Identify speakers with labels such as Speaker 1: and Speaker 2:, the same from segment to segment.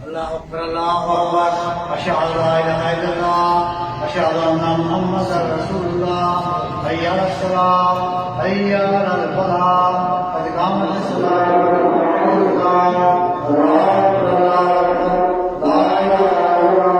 Speaker 1: الله أكبر الله أكبر أشهد أن لا إله إلا الله أشهد أن محمدا رسول الله حي على الصلاة حي على الفلاح قد قامت الصلاة الله أكبر الله أكبر لا إله إلا الله.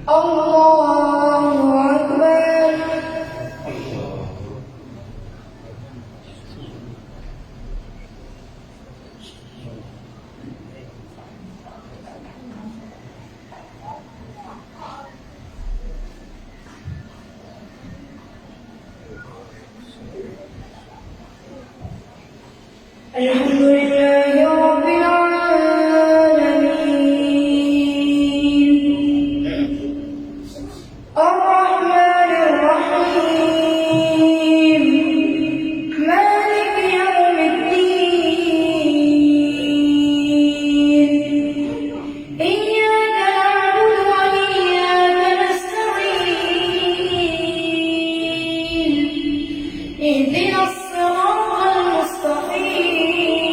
Speaker 2: الله أكبر. الحمد لله رب العالمين الرحمن الرحيم مالك يوم الدين إياك نعبد وإياك نستعين اهدنا الصراط المستقيم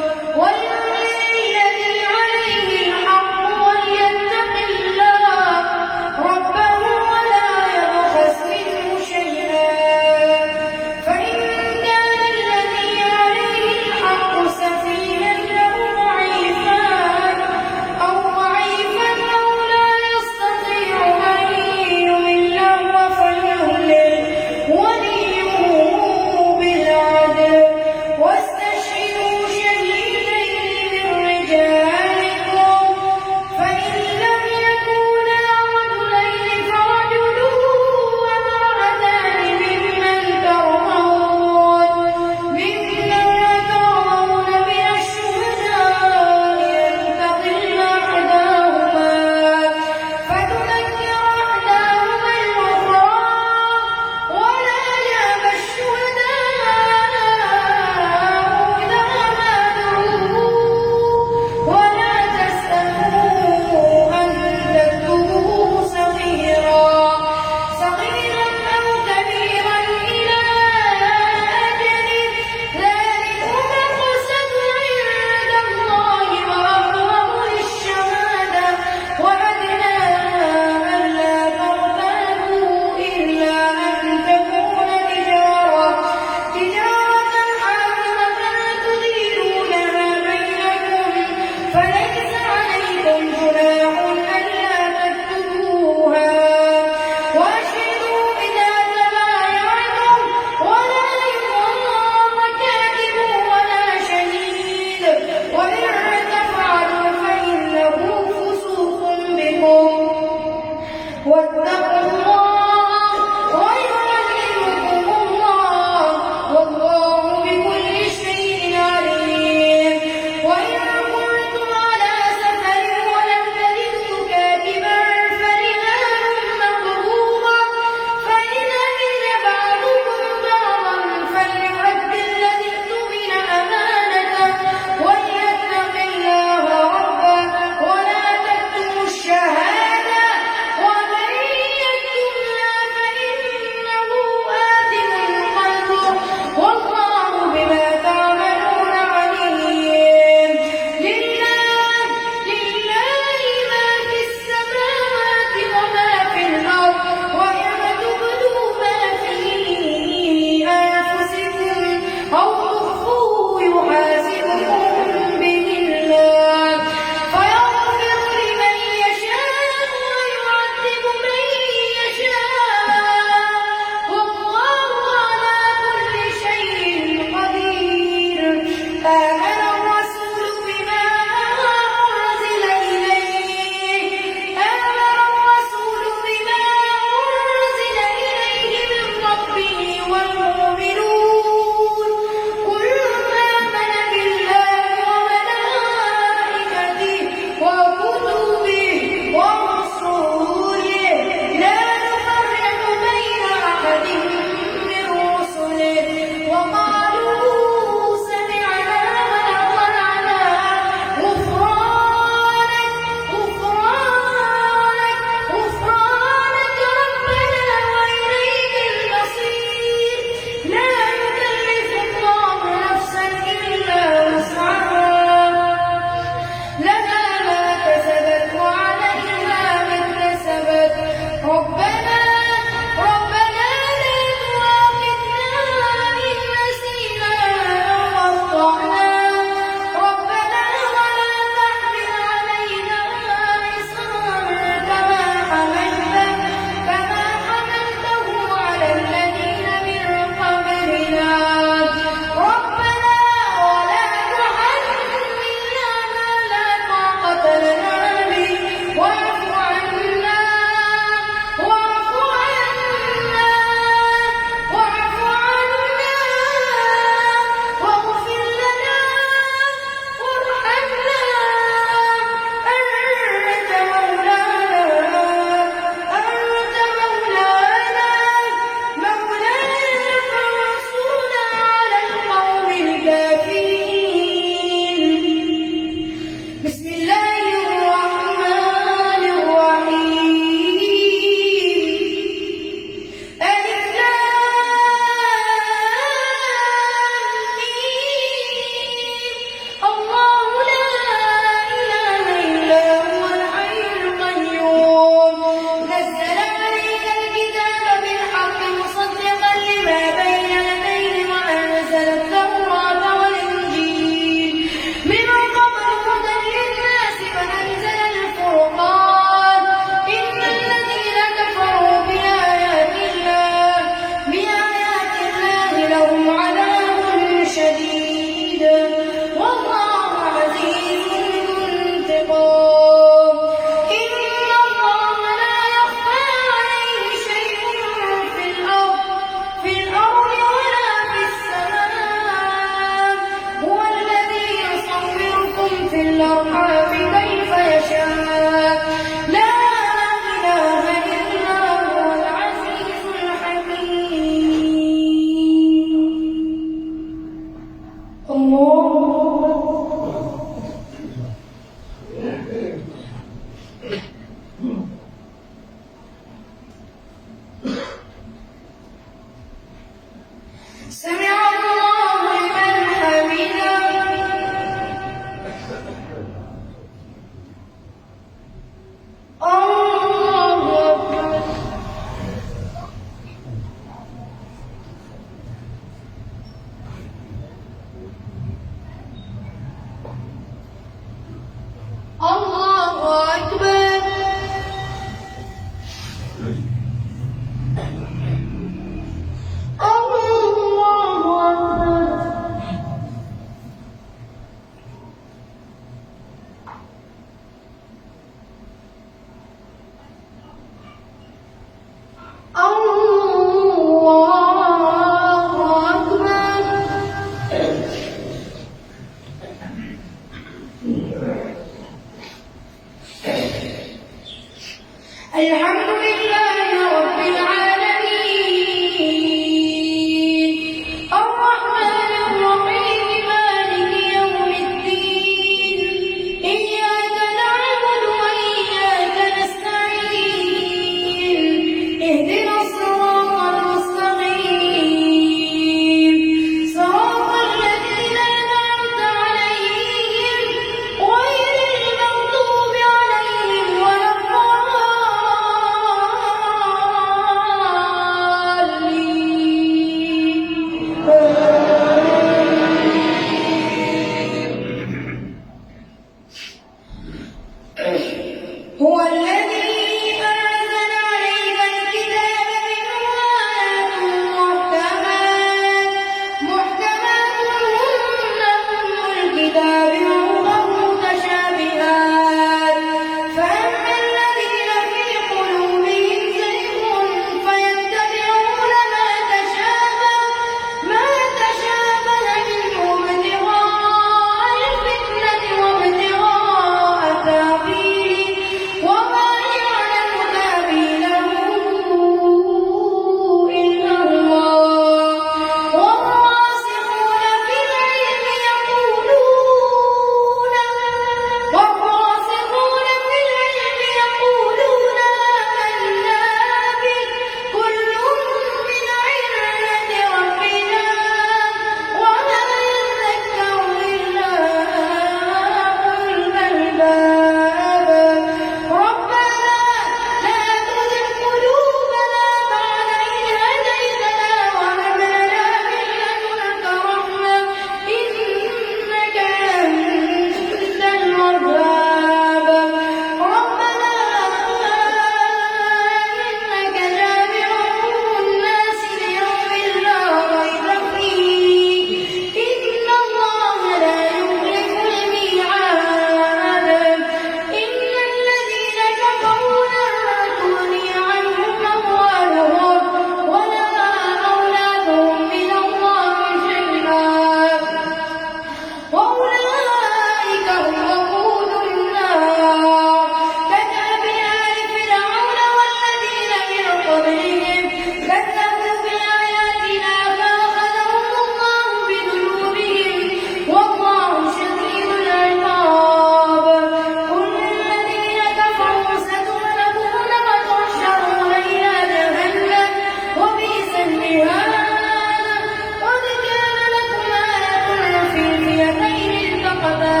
Speaker 2: جهاد قد كان لكم آية في الفئتين التقتا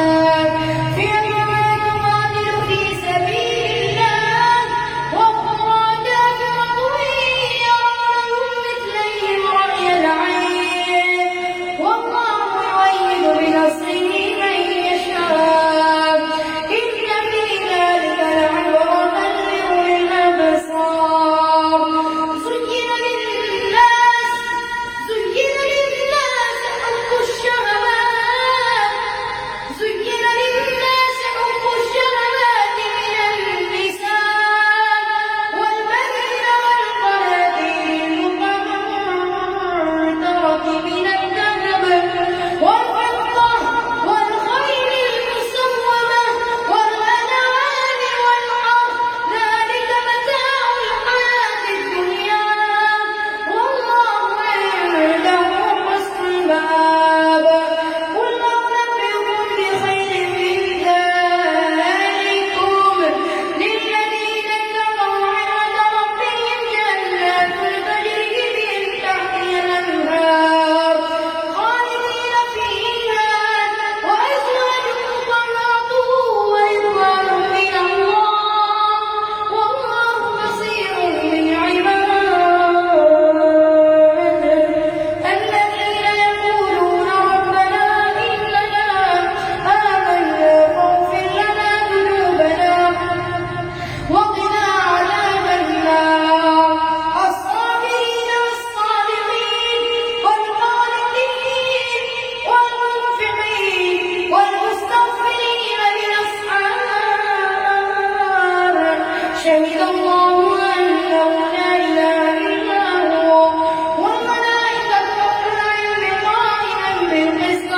Speaker 2: فئة تقاتل في سبيل الله وأخرى كافرة يرونهم مثليهم رأي العين والله يؤيد بنصره من يشاء إن في ذلك لعبرة لأولي الأبصار زين للناس حب الشهوات من النساء والبنين والقناطير المقنطرة من الذهب والفضة والخيل المسومة والأنعام والحرث ذلك متاع الحياة الدنيا والله عنده حسن المآب قل أنبئكم بخير من ذلكم للذين اتقوا عند ربهم جنات تجري من تحتها الأنهار خالدين فيها وأزواج مطهرة ورضوان من الله والله بصير بالعباد الذين يقولون ربنا إننا آمنا فاغفر لنا ذنوبنا وقنا عذاب النار الصابرين والصادقين والقانتين والمنفقين والمستغفرين بالأسحار شهد الله أنه لا إله إلا هو والملائكة وأولو العلم قائما بالقسط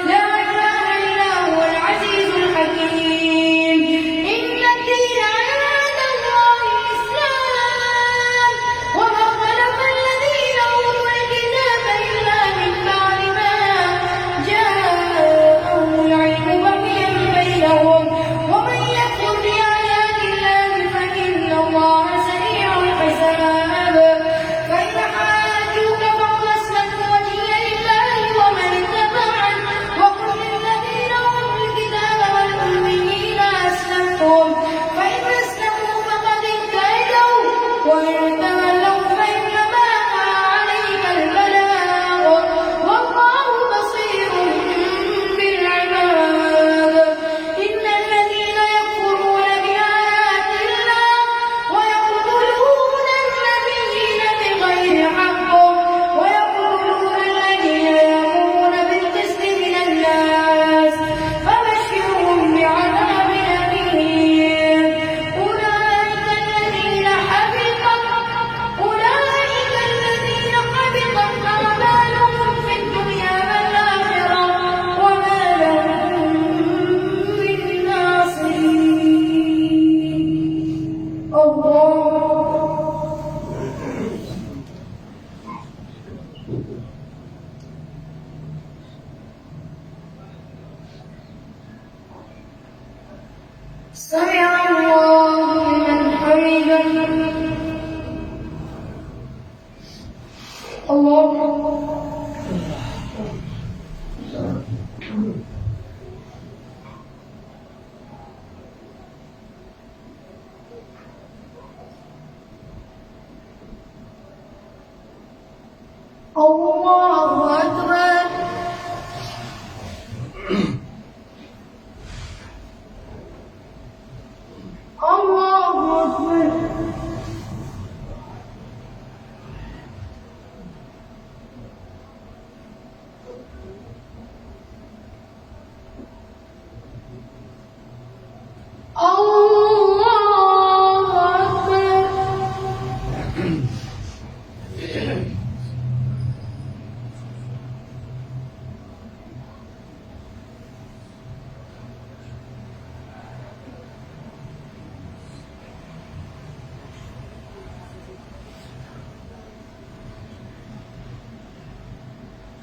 Speaker 2: لا إله إلا هو العزيز الحكيم إن الدين عند الله الإسلام وما اختلف الذين أوتوا الكتاب إلا من بعد ما جاءهم العلم بغيا بينهم ومن يكفر بآيات الله فإن الله سريع الحساب فإن حاجوك فقل أسلمت وجهي لله ومن اتبعني وقل للذين أوتوا الكتاب والأميين أسلمتم فإن أسلموا فقد اهتدوا وإن تولوا فإنما عليك البلاغ والله بصير بالعباد إن الذين يكفرون بآيات الله ويقتلون النبيين بغير حق ويقتلون الذين يأمرون بالقسط من الناس فبشرهم بعذاب أليم أولئك الذين حبطت أعمالهم في الدنيا والآخرة وما لهم من ناصرين الله سمع الله لمن حمده الله الله أكبر الله أكبر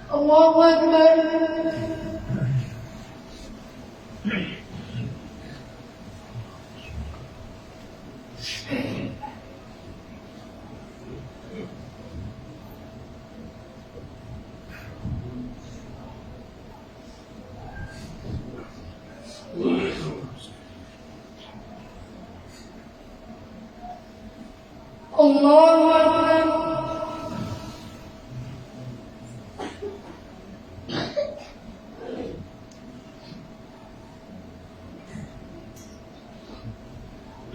Speaker 2: الله أكبر. الله أكبر.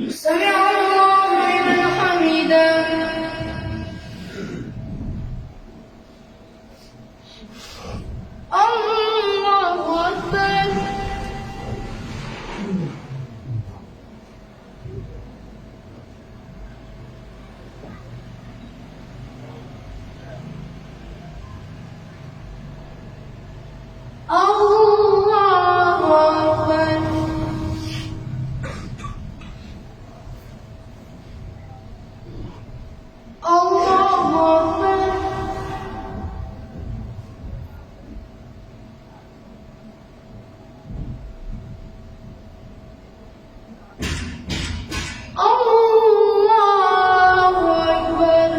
Speaker 2: سمع الله لمن حمده. الله أكبر. الله أكبر. الله أكبر. الله أكبر.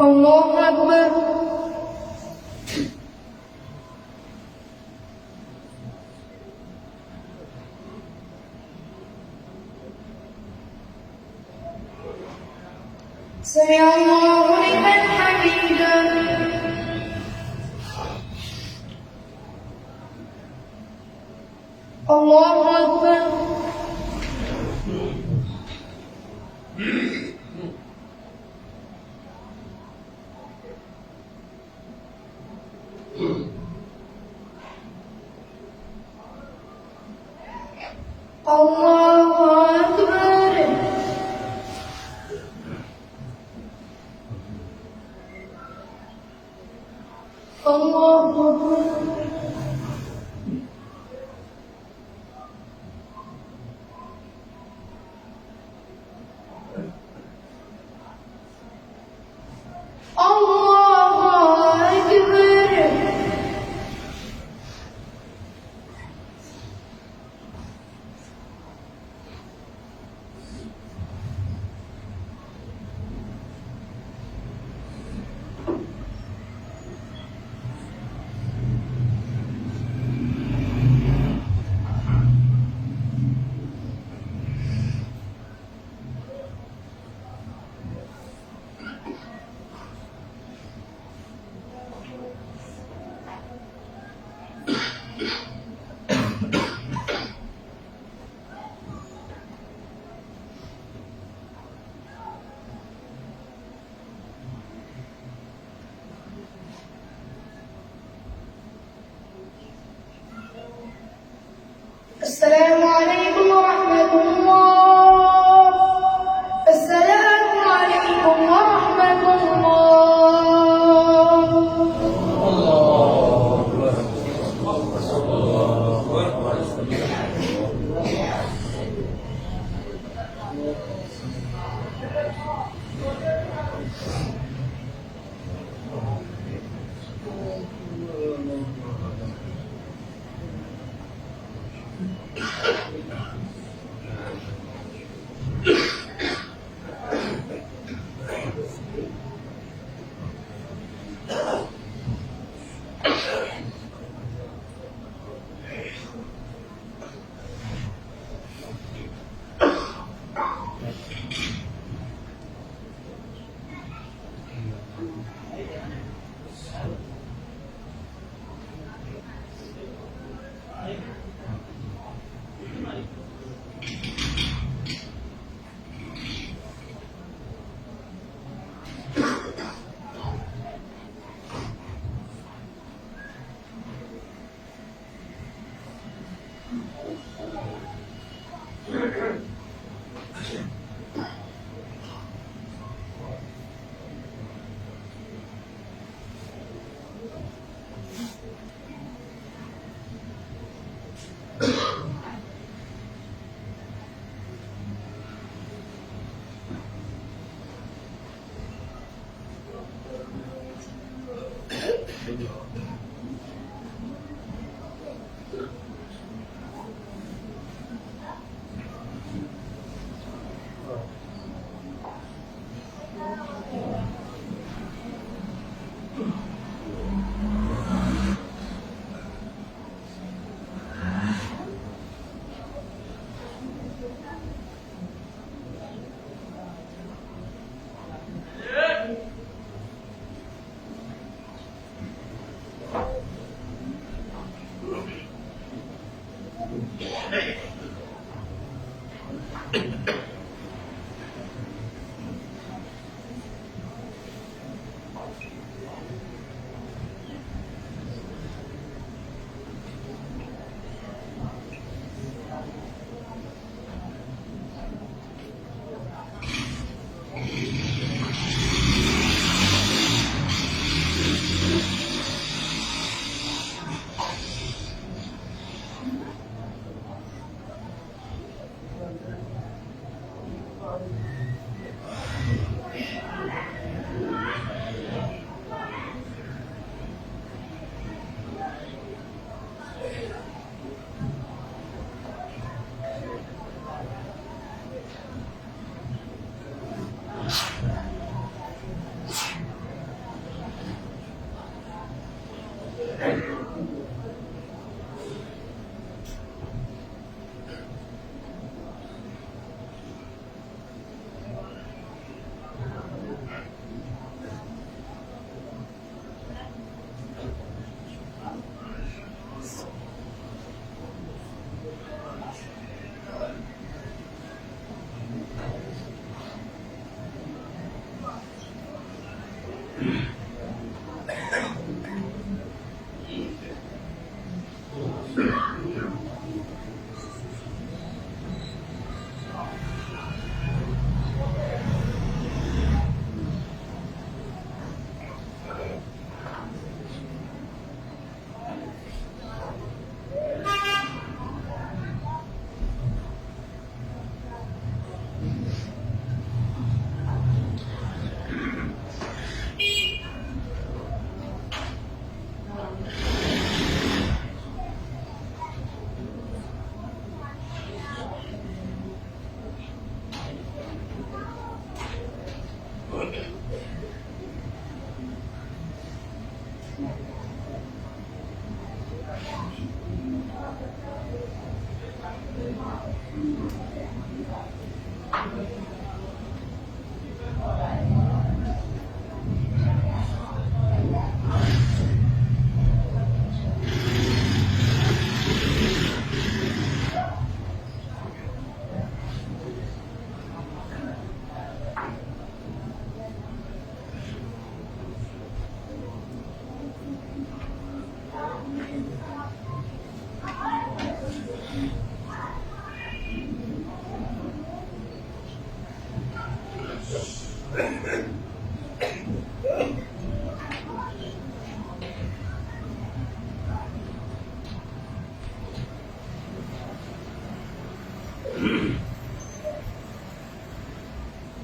Speaker 2: الله أكبر. سمع الله لمن حمده. الله أكبر. الله أكبر. الله أكبر.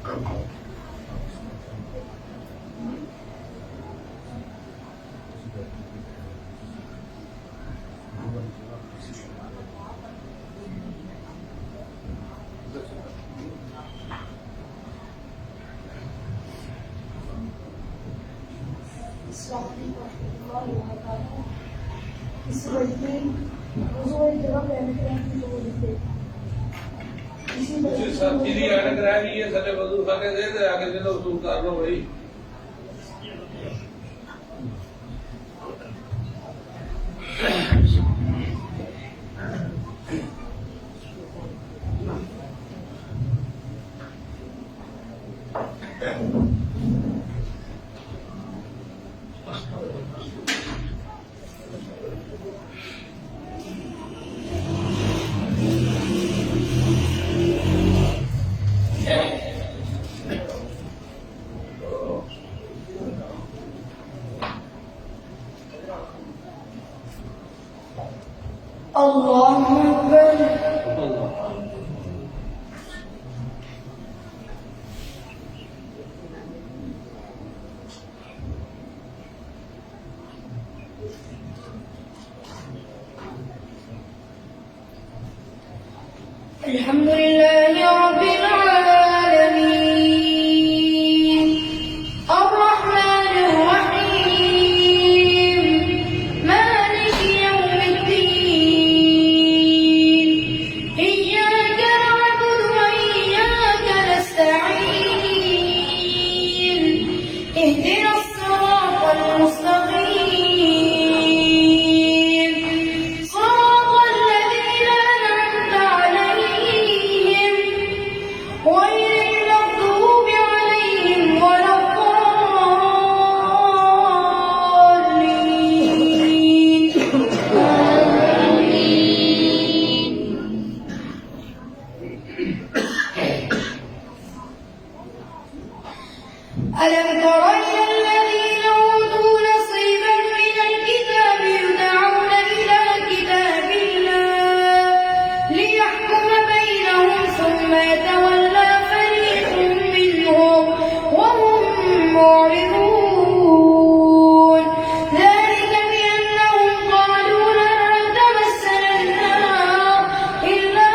Speaker 3: السلام عليكم ورحمة الله وبركاته. اسم الدين وزور الجواب الأمريكي في الدين.
Speaker 4: सब्सिडी अटक रही है सटे बदू सटे दे दे आगे चलो तुम कर लो भाई
Speaker 2: الله أكبر. الحمد لله رب العالمين الرحمن الرحيم مالك يوم الدين إياك نعبد وإياك نستعين اهدنا الصراط المستقيم صراط الذين أنعمت عليهم غير المغضوب عليهم ولا الضالين ألم تر إلى الذين أوتوا نصيبا من الكتاب يدعون إلى كتاب الله ليحكم بينهم ثم يتولى فريق منهم وهم معرضون ذلك بأنهم قالوا لن تمسنا النار إلا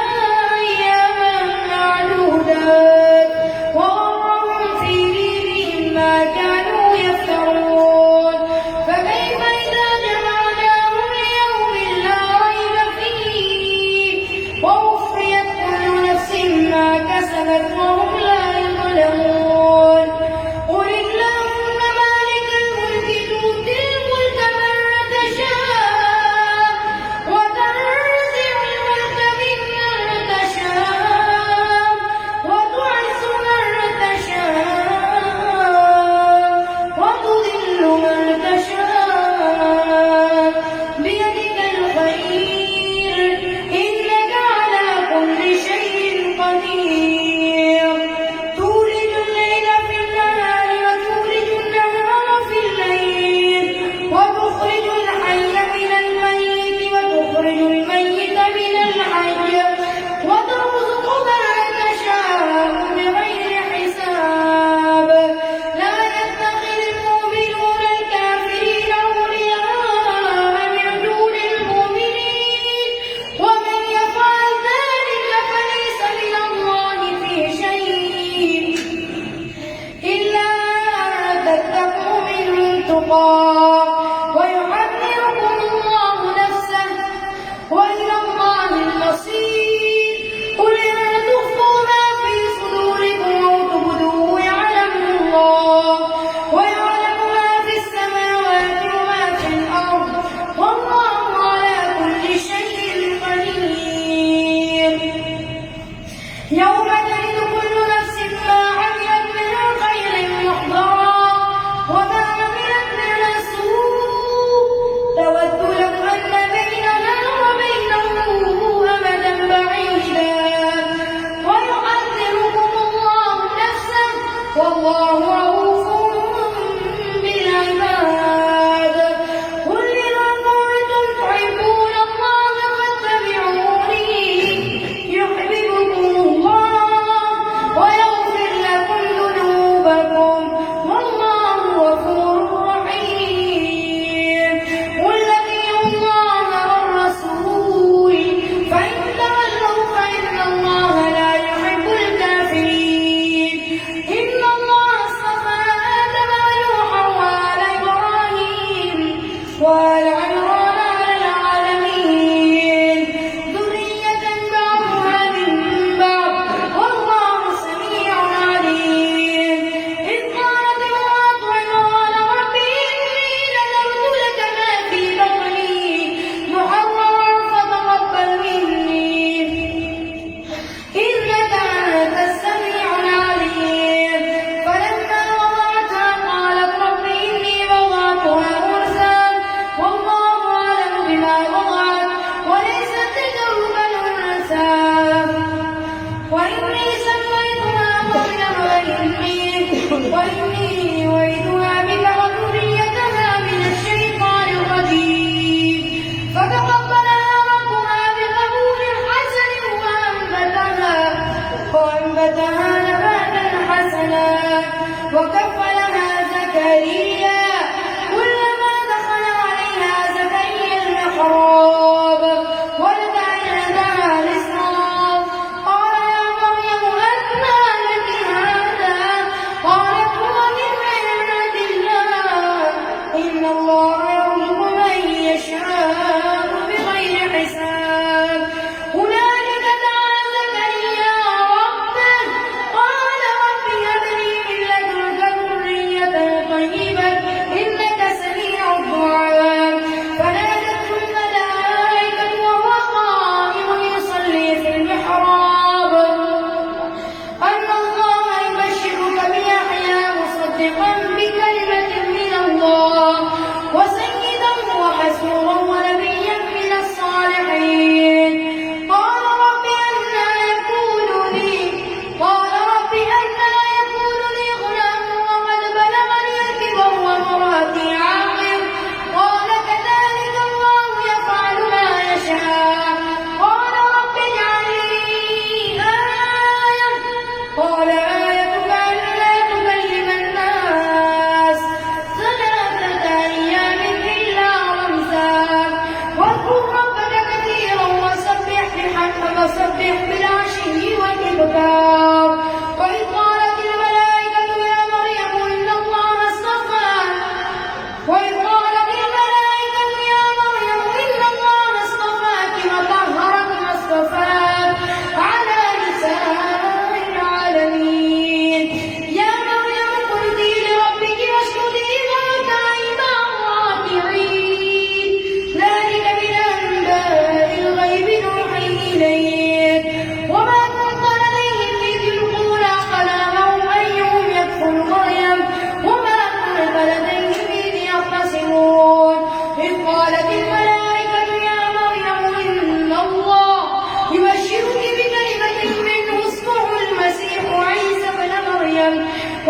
Speaker 2: أياما معدودات وغرهم في دينهم ما كانوا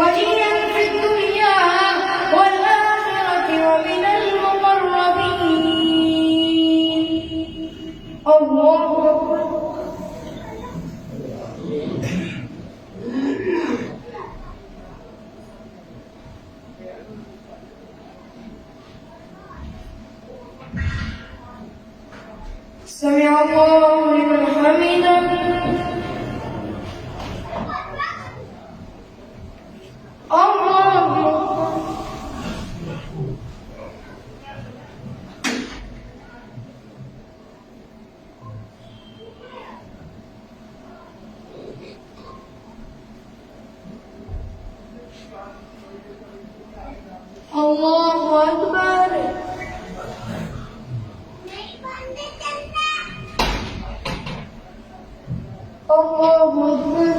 Speaker 2: وليا في الدنيا والآخرة ومن المقربين. الله أكبر. سمع الله لمن حمده. الله أكبر. الله أكبر. الله أكبر.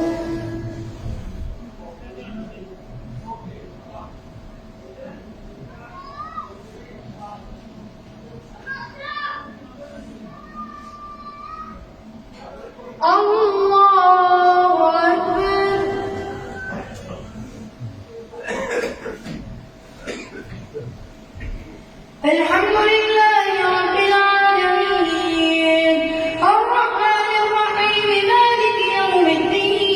Speaker 2: الله أكبر. الحمد لله رب العالمين الرحمن الرحيم مالك يوم الدين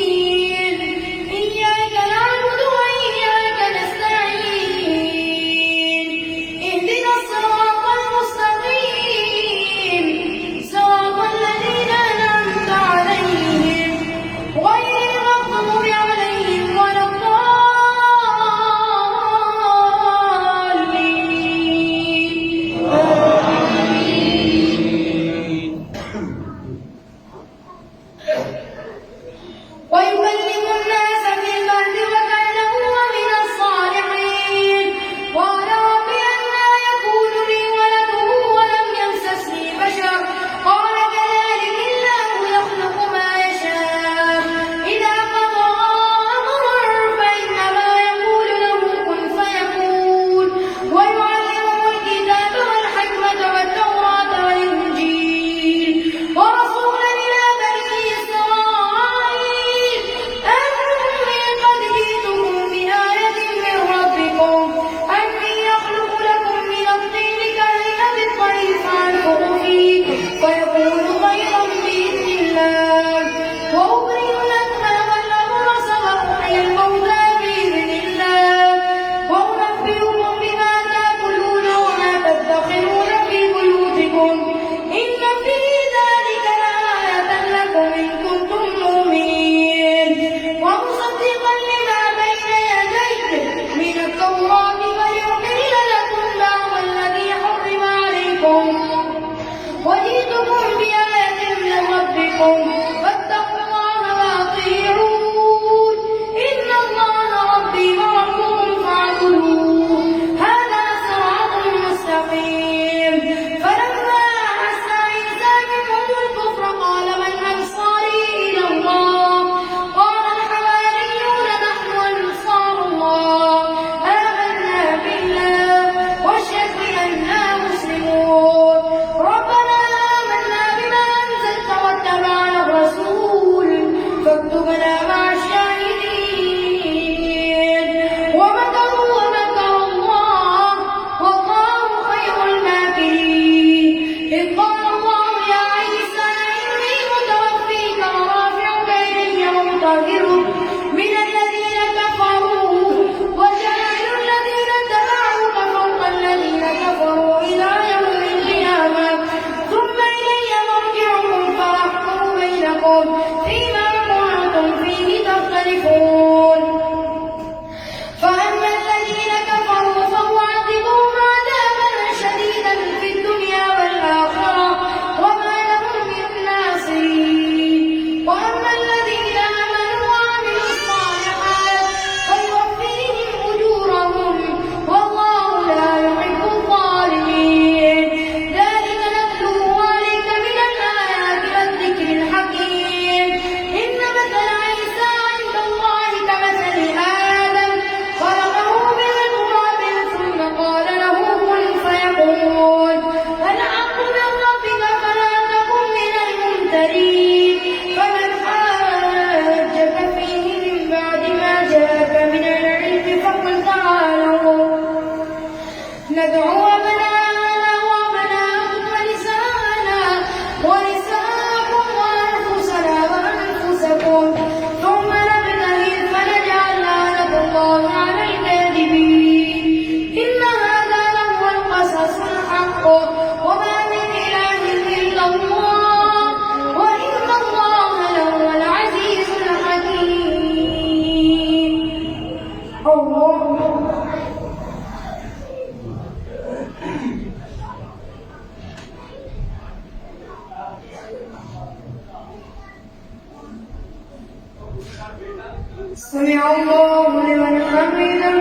Speaker 2: الله لمن حمده.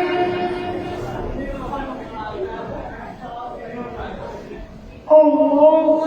Speaker 2: الله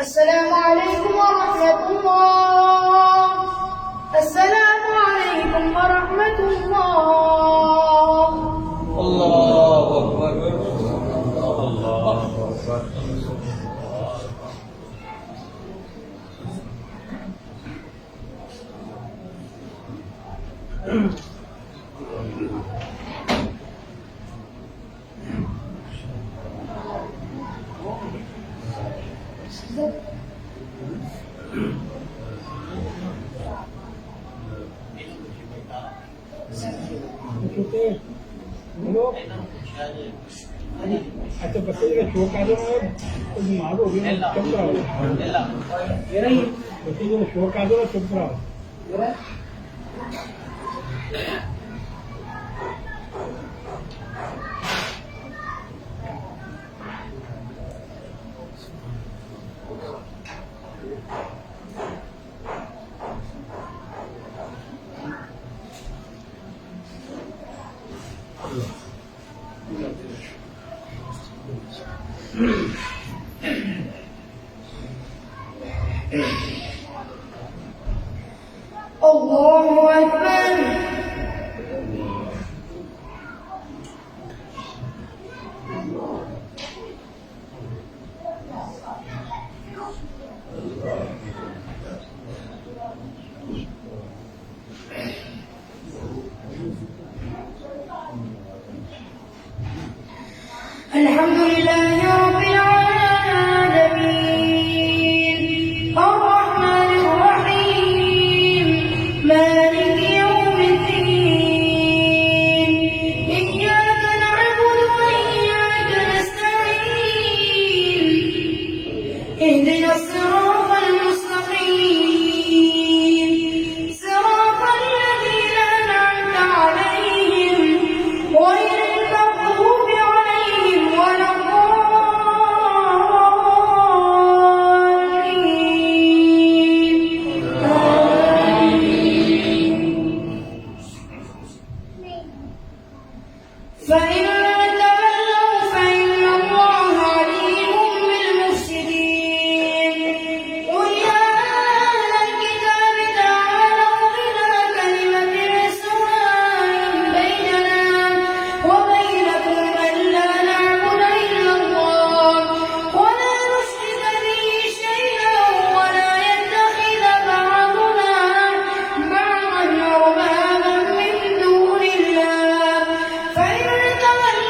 Speaker 2: السلام عليكم ورحمة الله. السلام عليكم ورحمة الله.
Speaker 4: الله أكبر. الله أكبر.
Speaker 5: अच्छा बच्चे का शोक आ जाओ तो मारो भी ना चुप रहो बच्चे को शोक आ जाओ चुप रहो
Speaker 2: الله أكبر. الحمد لله رب العالمين الرحمن الرحيم مالك يوم الدين إياك نعبد وإياك نستعين اهدنا الصراط المستقيم صراط الذين أنعمت عليهم غير المغضوب عليهم ولا فإن تولوا فإن الله عليم بالمفسدين قل يا أهل الكتاب تعالوا إلى كلمة سواء بيننا وبينكم ألا نعبد إلا الله ولا نشرك به شيئا ولا يتخذ بعضنا بعضا أربابا من دون الله فإن تولوا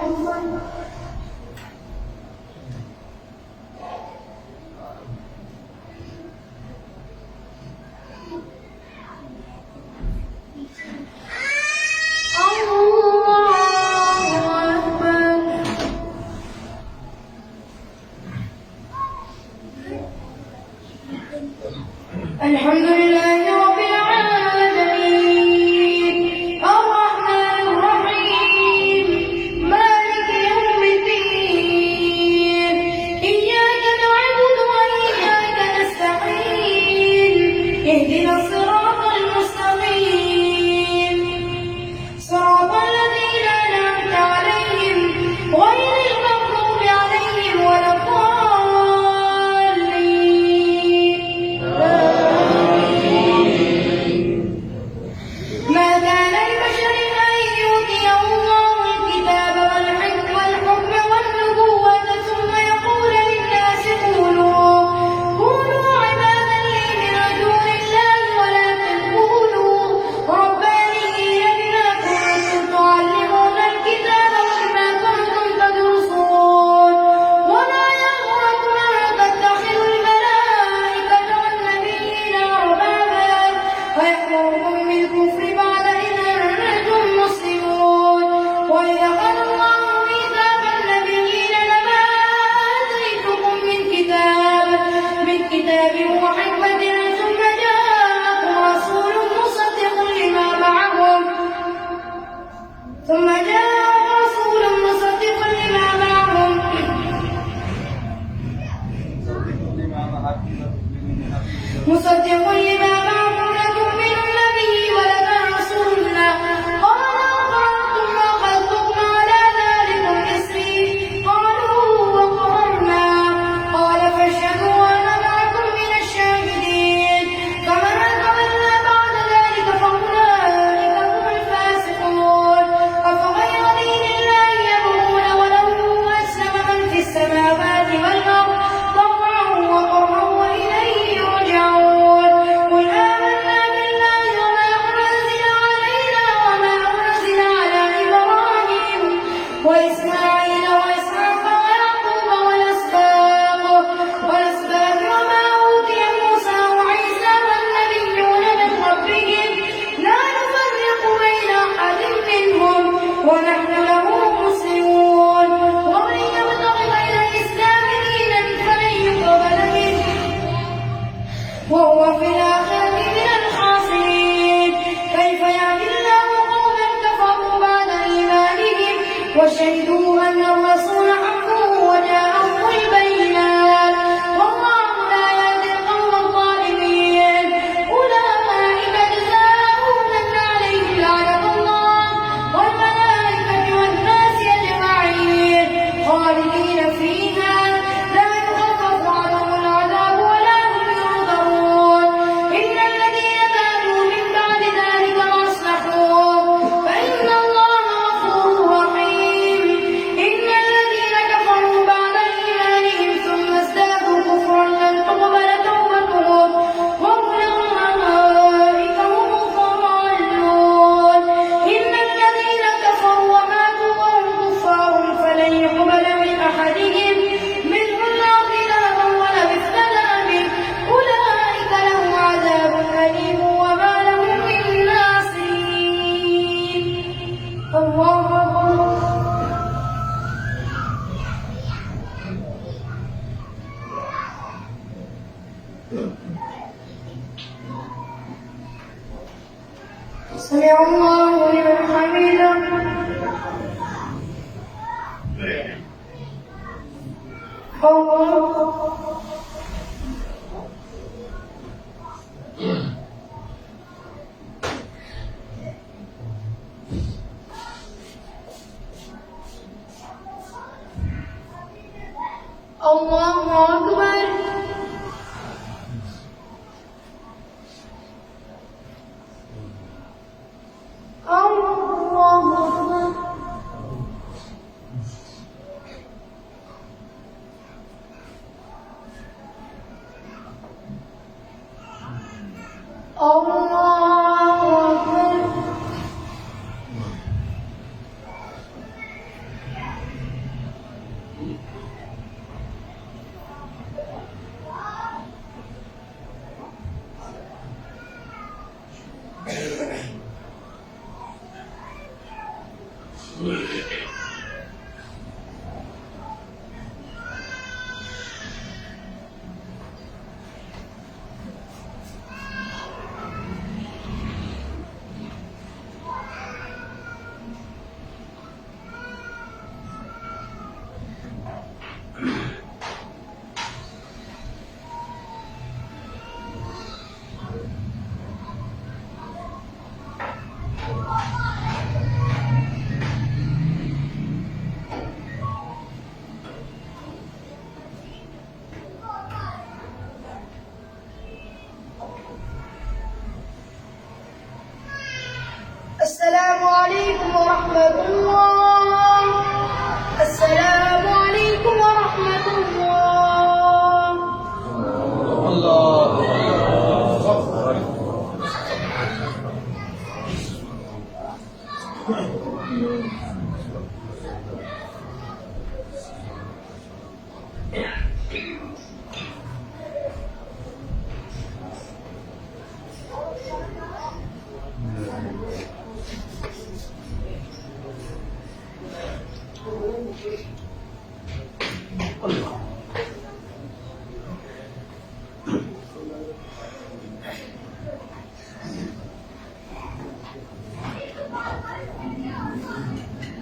Speaker 3: أكبر.
Speaker 2: الحمد لله رب العالمين الرحمن الرحيم مالك يوم الدين إياك نعبد وإياك نستعين اهدنا الصراط المستقيم صراط الذين أنعمت عليهم غير المغضوب عليهم ولا الضالين. ما كان لبشر أن يؤتيه الله الكتاب والحكم والنبوة ثم يقول للناس كونوا عبادا لي من دون الله ولكن كونوا ربانيين بما كنتم تعلمون الكتاب وبما كنتم تدرسون ولا يغركم أن تتخذوا الملائكة والنبيين أربابا ويأمركم بالكفر بعد إذ أنتم مسلمون وإذا أخذ الله ميثاق النبيين لما آتيتكم من كتاب وحكمة ثم جاءكم رسول مصدق لما معهم مصدق لما معكم لتؤمنن به ولتنصرنه قال أقررتم وأخذتم على ذلكم إصري قالوا وأقررنا قال فاشهدوا وأنا معكم من الشاهدين فمن تولى بعد ذلك فأولئك هم الفاسقون أفغير دين الله يبغون وله أسلم من في السماوات والأرض طوعا وكرها وإليه يرجعون قل آمنا بالله وما أنزل علينا وما أنزل على إبراهيم وإسماعيل وإسحاق ويعقوب والأسباط وما أوتي موسى وعيسى والنبيون من ربهم لا نفرق بين أحد منهم ونحن له مسلمون ومن يبتغ غير الإسلام دينا فلن يقبل منه وهو في الآخرة من الخاسرين كيف يهدي الله قوما كفروا بعد إيمانهم وشهدوا أن الرسول حق وجاءهم البينات والله لا يهدي القوم الظالمين أولئك جزاؤهم أن عليهم لعنة الله والملائكة والناس أجمعين خالدين فيها لا يخفف عنهم العذاب ولا هم ينظرون إن الذين تابوا من بعد ذلك وأصلحوا فإن الله غفور رحيم إن الذين كفروا بعد إيمانهم ثم ازدادوا كفرا لن تقبل توبتهم وأولئك هم الضالون إن الذين كفروا وماتوا وهم كفار فلن يقبل من أحدهم منهم الأرض ذهبا ولو افتدى به أولئك لهم عذاب أليم وما لهم من ناصرين. الله أكبر. سمع الله لمن حمده. الله أكبر. الله أكبر. الله أكبر. السلام عليكم ورحمة الله. السلام عليكم ورحمة الله.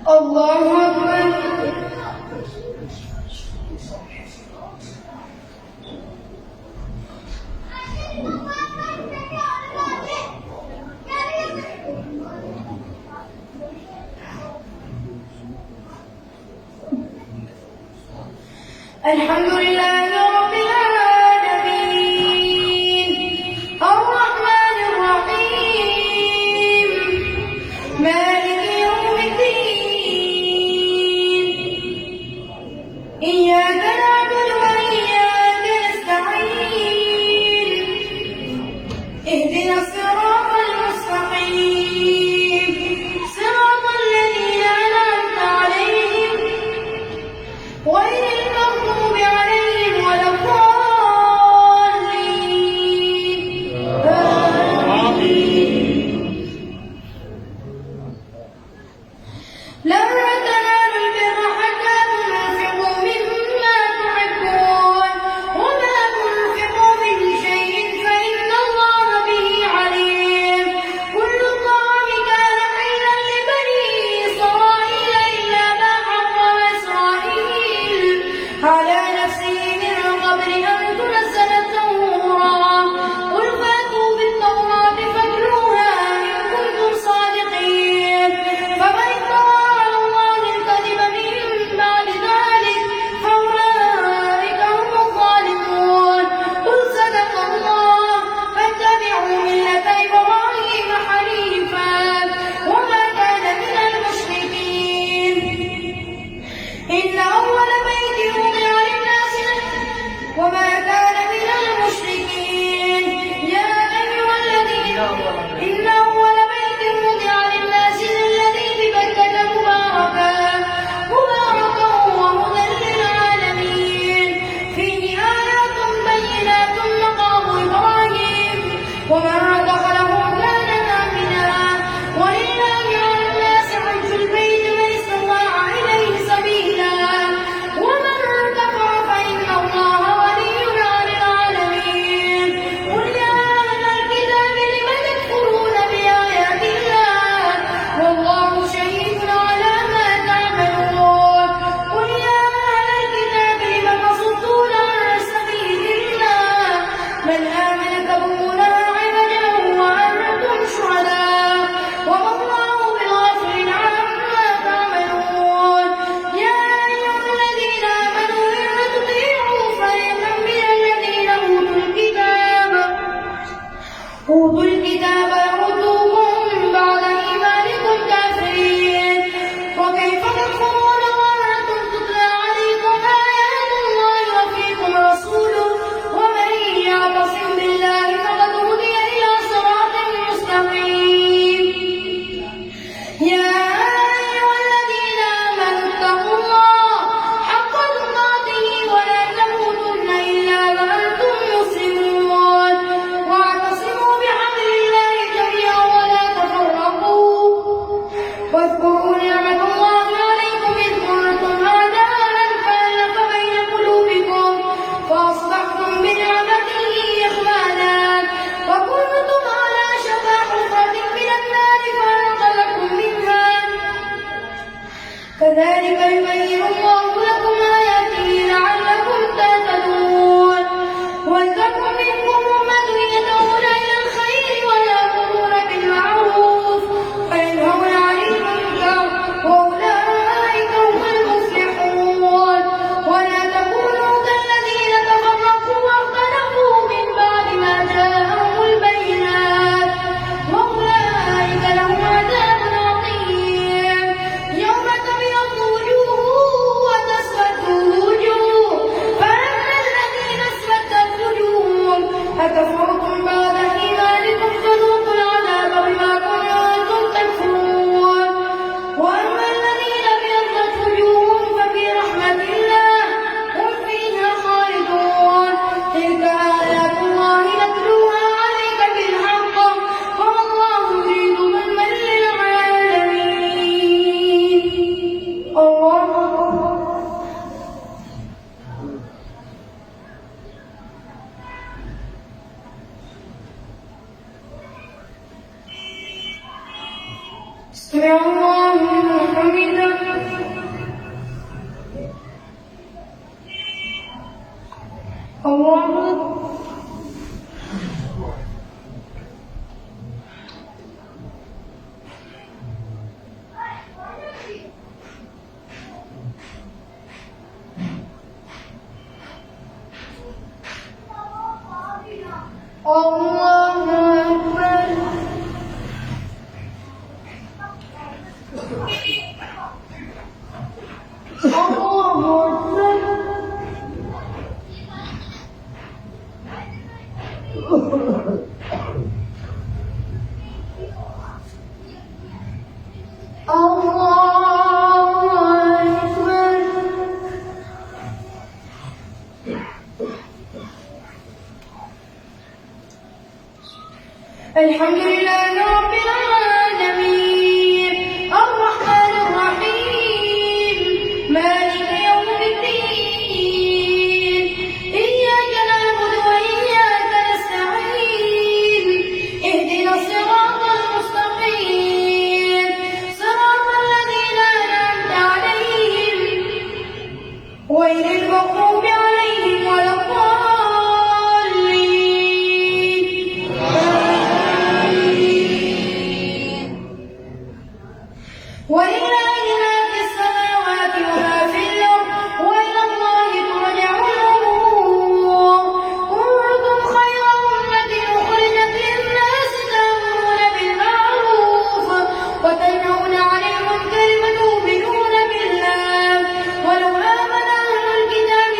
Speaker 2: الله أكبر. الحمد لله رب العالمين الرحمن الرحيم مالك يوم الدين إياك نعبد وإياك نستعين اهدنا الصراط المستقيم صراط الذين أنعمت عليهم غير المغضوب عليهم ولا الضالين. يبين الله لكم آياته لعلكم تهتدون ولتكن منكم أمة يدعون إلى الخير ويأمرون بالمعروف وينهون عن المنكر وأولئك هم المفلحون ولا تكونوا كالذين تفرقوا واختلفوا من بعد ما جاءهم البينات وأولئك لهم عذاب عظيم يوم تبيض وجوه وتسود وجوه فأما الذين اسودت وجوههم أكفرتم بعد إيمانكم فذوقوا العذاب بما كنتم تكفرون وأما الذين ابيضت وجوههم ففي رحمة الله هم فيها خالدون تلك آيات الله نتلوها عليك بالحق والله يريد ظلما للعالمين الله سمع الله لمن حمده الله أكبر الله أكبر الله أكبر الله أكبر الحمد لله رب العالمين الرحمن الرحيم مالك يوم الدين إياك نعبد وإياك نستعين اهدنا الصراط المستقيم صراط الذين أنعمت عليهم غير المغضوب عليهم ولا الضالين ولله ما في السماوات وما في الأرض وإلى الله ترجع الأمور كنتم خير أمة أخرجت للناس تأمرون بالمعروف وتنهون عن المنكر وتؤمنون بالله ولو آمن أهل الكتاب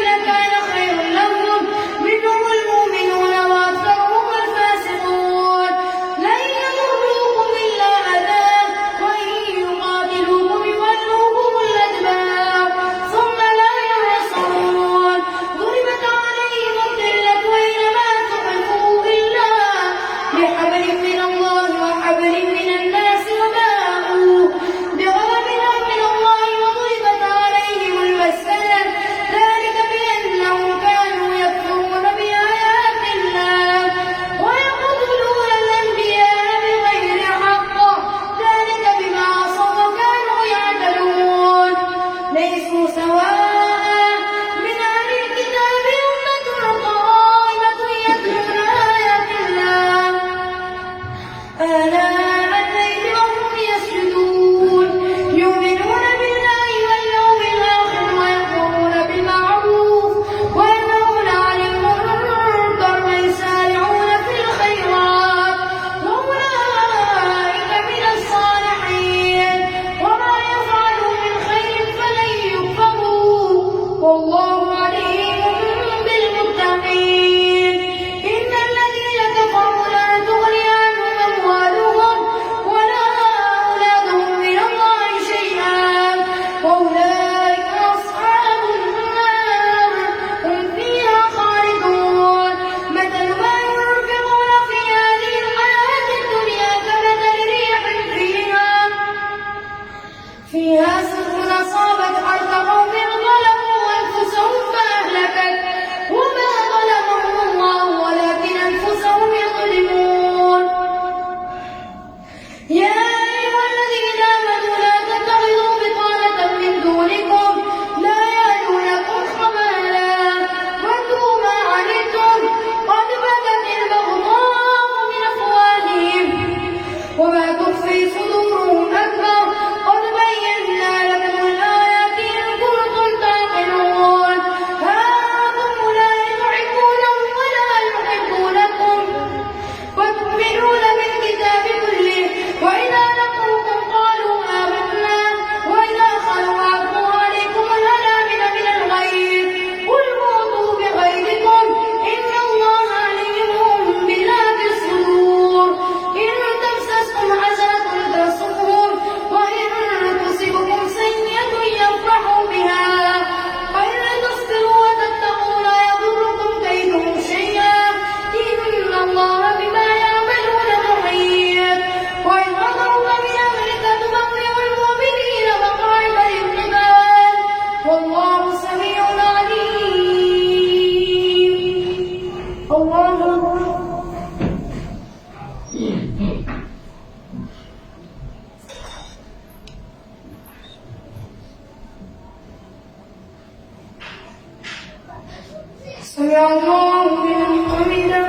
Speaker 2: سمع الله لمن حمده.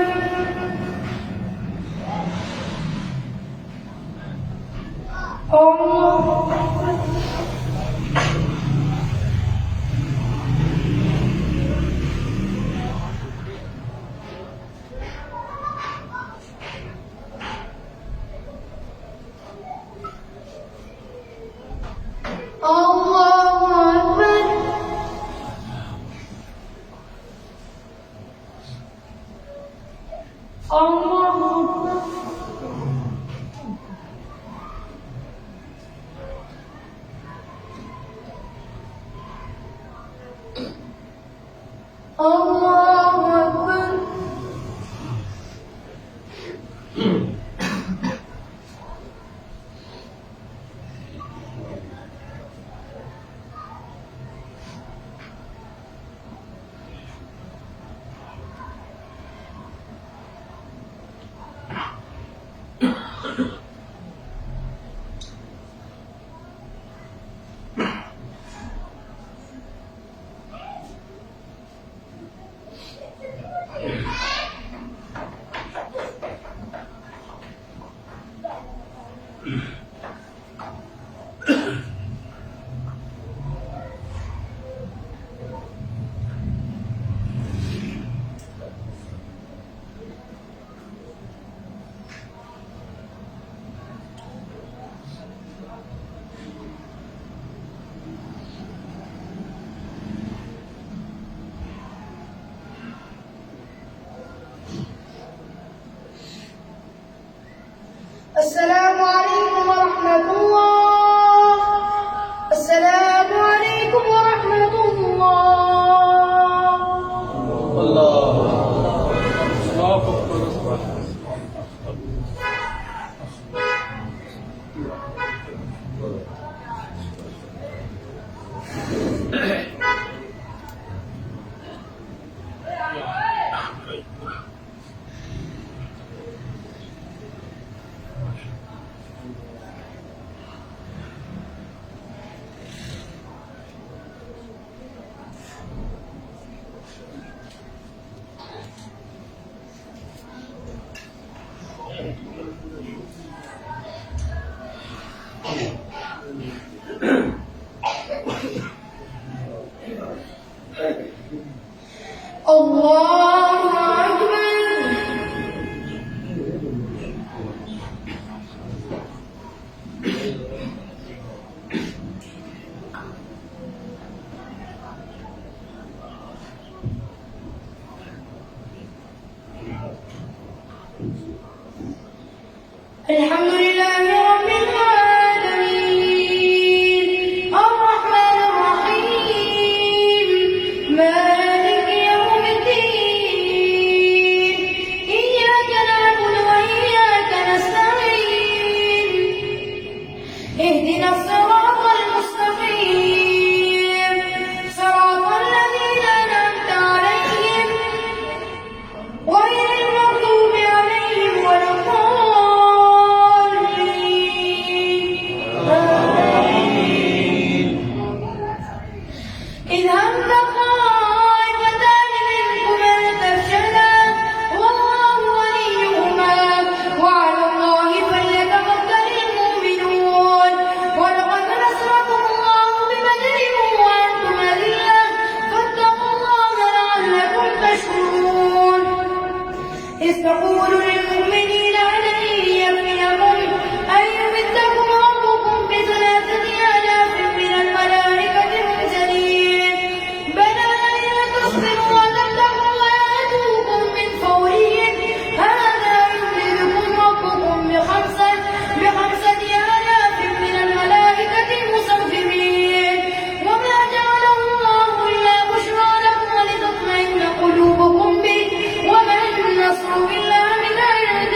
Speaker 2: الله أكبر. الله أكبر. الله أكبر. الله أكبر. السلام عليكم ورحمة الله. السلام عليكم ورحمة الله.
Speaker 4: الله أكبر.
Speaker 2: الله أكبر. الحمد لله رب العالمين الرحمن الرحيم مالك يوم الدين إياك نعبد وإياك نستعين اهدنا الصراط المستقيم صراط الذين أنعمت عليهم غير المغضوب عليهم ولا الضالين. إذ هم طائفتان منكم أن تفشلا والله وليهما وعلى الله فليتوكل المؤمنون. ولقد نصركم الله ببدر وأنتم أذلة فاتقوا الله لعلكم تشكرون. إذ تقول للمؤمنين ألن يكفيكم أن يمدكم ربكم بثلاثة آلاف من الملائكة منزلين بلى إن تصبروا وتتقوا ويأتوكم من فورهم هذا يمددكم ربكم بخمسة آلاف من الملائكة مسومين وما جعله الله إلا بشرى لكم ولتطمئن قلوبكم به وما النصر إلا من عند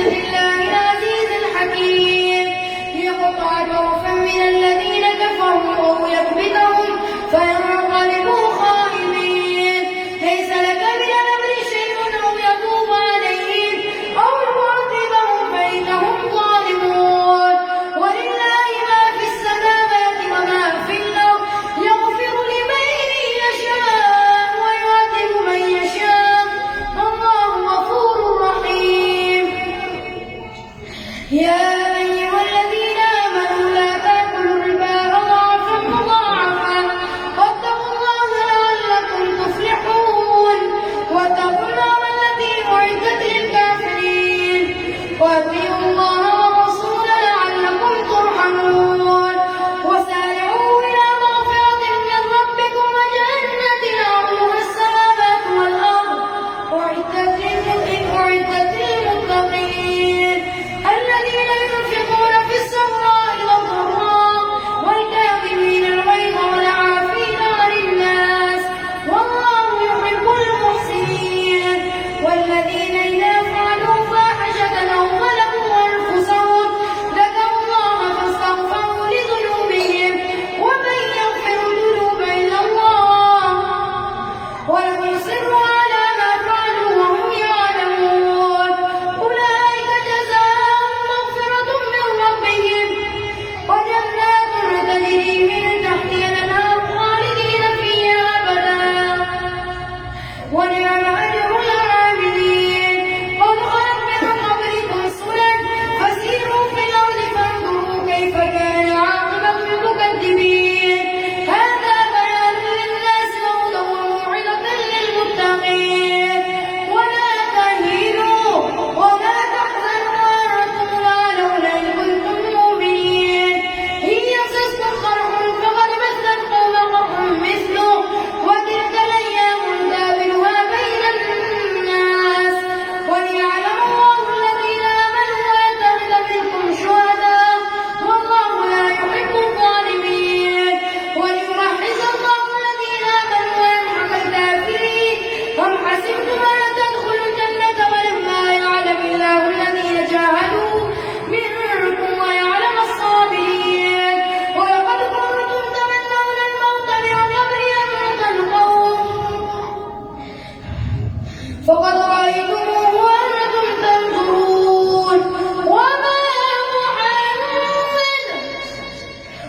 Speaker 2: الله العزيز الحكيم. ليقطع طرفا من الذين كفروا أو يكبتهم فينقلبوا خائبين. ليس لك من الأمر شيء أو يتوب عليهم أو يعذبهم فإنهم ظالمون. ولله ما في السماوات وما في الأرض يغفر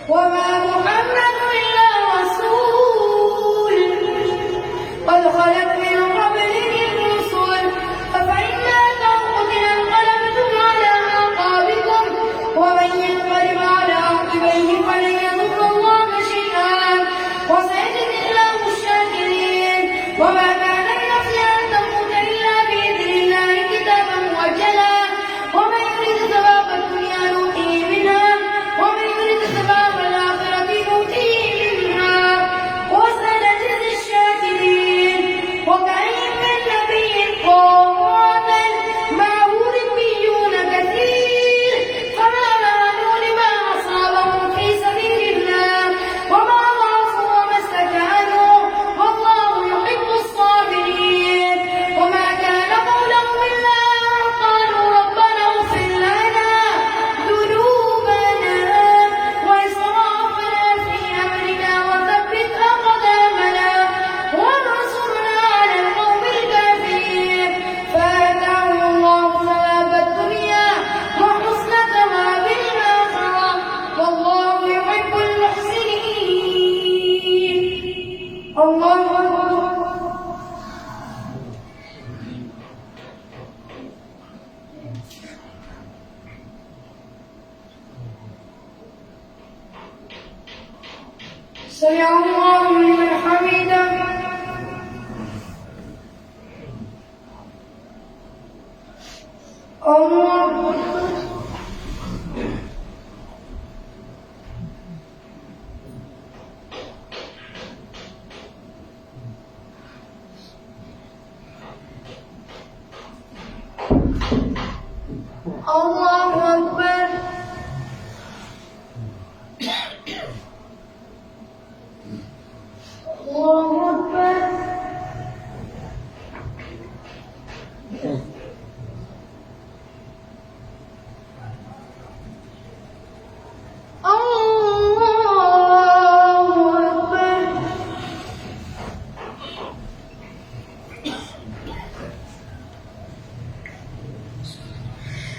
Speaker 2: وما محمد إلا رسول قد خلت من قبله الرسل أفإن مات أو قتل انقلبتم على أعقابكم ومن ينقلب على عقبيه فلن يضر الله شيئا وسيجزي الله الشاكرين وما كان لنفس أن تموت إلا بإذن الله كتابا مؤجلا ومن يريد ثواب الدنيا نؤتيه منها ومن يريد ثواب الآخرة نؤتيه منها وسنجزي الشاكرين وكأين من نبي قاتل معه ربيون كثير فما مانوا لما أصابهم في سبيل الله وما ضعفوا وما استكانوا والله يحب الصابرين وما كان قولهم إلا أن قالوا ربنا اغفر لنا ذنوبنا وإسرافنا في أمرنا وثبت أقدامنا وانصرنا على القوم الكافرين فآتاهم الله ثواب الدنيا وحسن ثواب الآخرة والله يحب المحسنين. الله أكبر. سمع الله لمن حمده. الله أكبر. الله أكبر. الله أكبر. الله أكبر.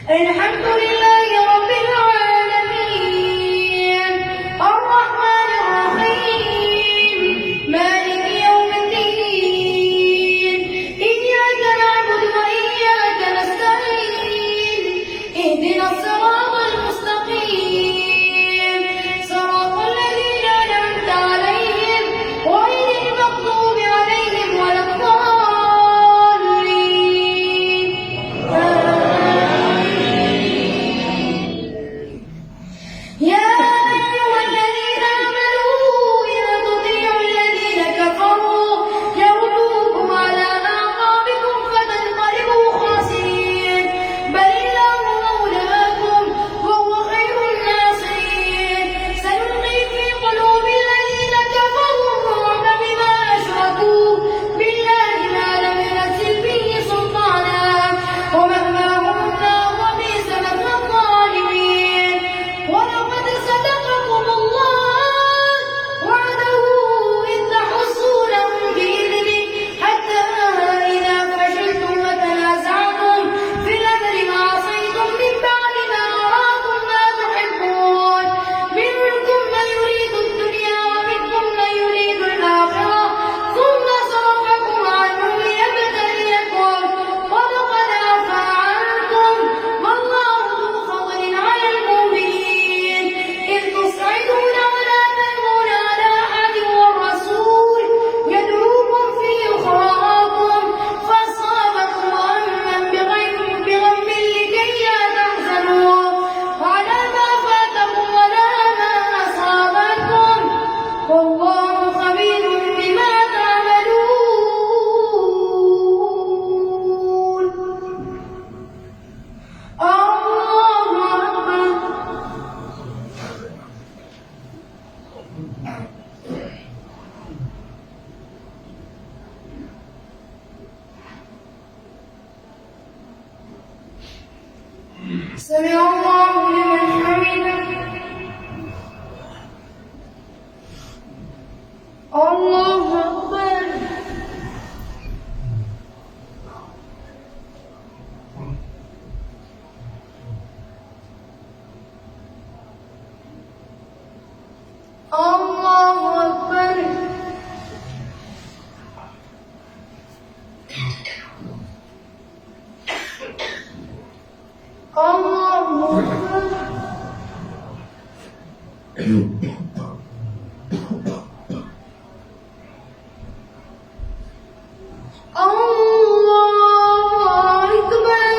Speaker 2: الحمد لله رب العالمين الرحمن الرحيم مالك يوم الدين إياك نعبد وإياك نستعين اهدنا الصراط المستقيم صراط الذين أنعمت عليهم غير المغضوب عليهم ولا الضالين يا أيها الذين آمنوا إذا تطيعوا الذين كفروا يردوكم على أعقابكم فتنقلبوا خاسرين بل الله مولاكم وهو خير الناصرين سنلقي في قلوب الذين كفروا الرعب بما أشركوا بالله ما لم ينزل به سلطانا ومأواهم النار وبئس مثوى الظالمين ولقد صدقكم الله وعده إذ تحسونهم بإذنه حتى إذا فشلتم وتنازعتم في الأمر وعصيتم من بعد ما أراكم ما تحبون منكم من يريد الدنيا ومنكم من يريد الآخرة ثم صرفكم عنهم ليبتليكم ولقد عفا عنكم والله ذو فضل على المؤمنين إذ تصعدون ولا تلوون على أحد والرسول يدعوكم في أخراكم فأصابكم غما بغم لكي لا تحزنوا على ما فاتكم ولا ما أصابكم والله خبير بما تعملون. الله أكبر. سمع الله لمن حمده. الله أكبر. الله أكبر.